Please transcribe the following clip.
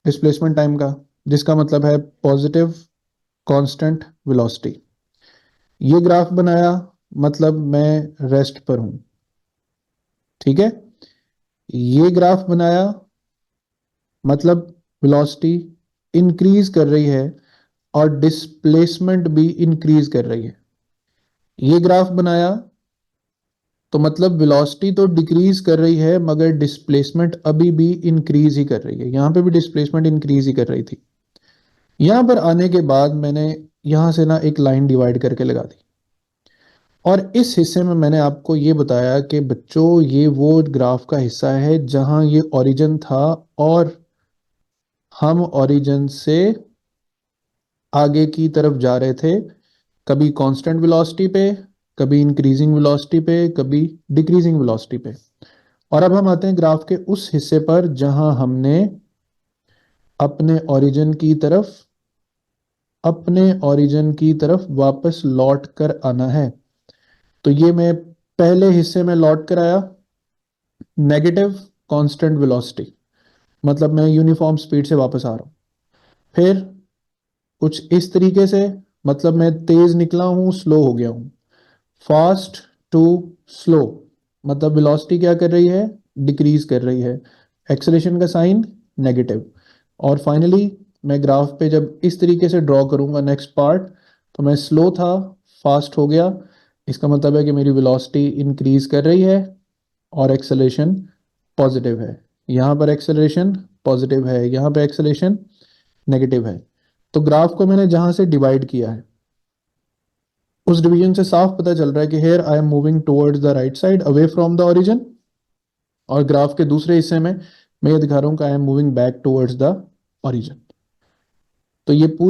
Displacement time का, जिसका मतलब है पॉजिटिव कांस्टेंट वेलोसिटी। ये ग्राफ बनाया मतलब मैं रेस्ट पर हूं, ठीक है। ये ग्राफ बनाया मतलब वेलोसिटी इंक्रीज कर रही है और डिस्प्लेसमेंट भी इंक्रीज कर रही है। ये ग्राफ बनाया तो मतलब वेलोसिटी तो डिक्रीज कर रही है मगर डिस्प्लेसमेंट अभी भी इंक्रीज ही कर रही है। यहां पे भी डिस्प्लेसमेंट इंक्रीज ही कर रही थी। यहां पर आने के बाद मैंने यहां से ना एक लाइन डिवाइड करके लगा दी, और इस हिस्से में मैंने आपको ये बताया कि बच्चों ये वो ग्राफ का हिस्सा है जहां ये ओरिजिन था, और हम ओरिजिन से आगे की तरफ जा रहे थे, कभी कांस्टेंट वेलोसिटी पे, कभी इंक्रीजिंग वेलोसिटी पे, कभी डिक्रीजिंग वेलोसिटी पे। और अब हम आते हैं ग्राफ के उस हिस्से पर जहां हमने अपने ओरिजिन की तरफ वापस लौट कर आना है। तो ये मैं पहले हिस्से में लौट कर आया, नेगेटिव कांस्टेंट वेलोसिटी, मतलब मैं यूनिफॉर्म स्पीड से वापस आ रहा हूं। फिर कुछ इस तरीके से, मतलब मैं तेज निकला हूं, स्लो हो गया हूं। फास्ट टू स्लो, मतलब वेलोसिटी क्या कर रही है, डिक्रीज कर रही है। एक्सेलेरेशन का साइन नेगेटिव। और फाइनली मैं ग्राफ पे जब इस तरीके से ड्रॉ करूंगा नेक्स्ट पार्ट, तो मैं स्लो था, फास्ट हो गया। इसका मतलब है कि मेरी वेलोसिटी इंक्रीज कर रही है और एक्सेलेरेशन पॉजिटिव है। यहाँ पर एक्सेलरेशन पॉजिटिव है, यहाँ पे एक्सेलरेशन नेगेटिव है। तो ग्राफ को मैंने जहां से डिवाइड किया है उस डिवीजन से साफ पता चल रहा है कि here I am moving towards the right side away from the origin, और ग्राफ के दूसरे हिस्से में मैं ये दिखा रहा हूं कि I am moving back towards the origin. तो ये पूरी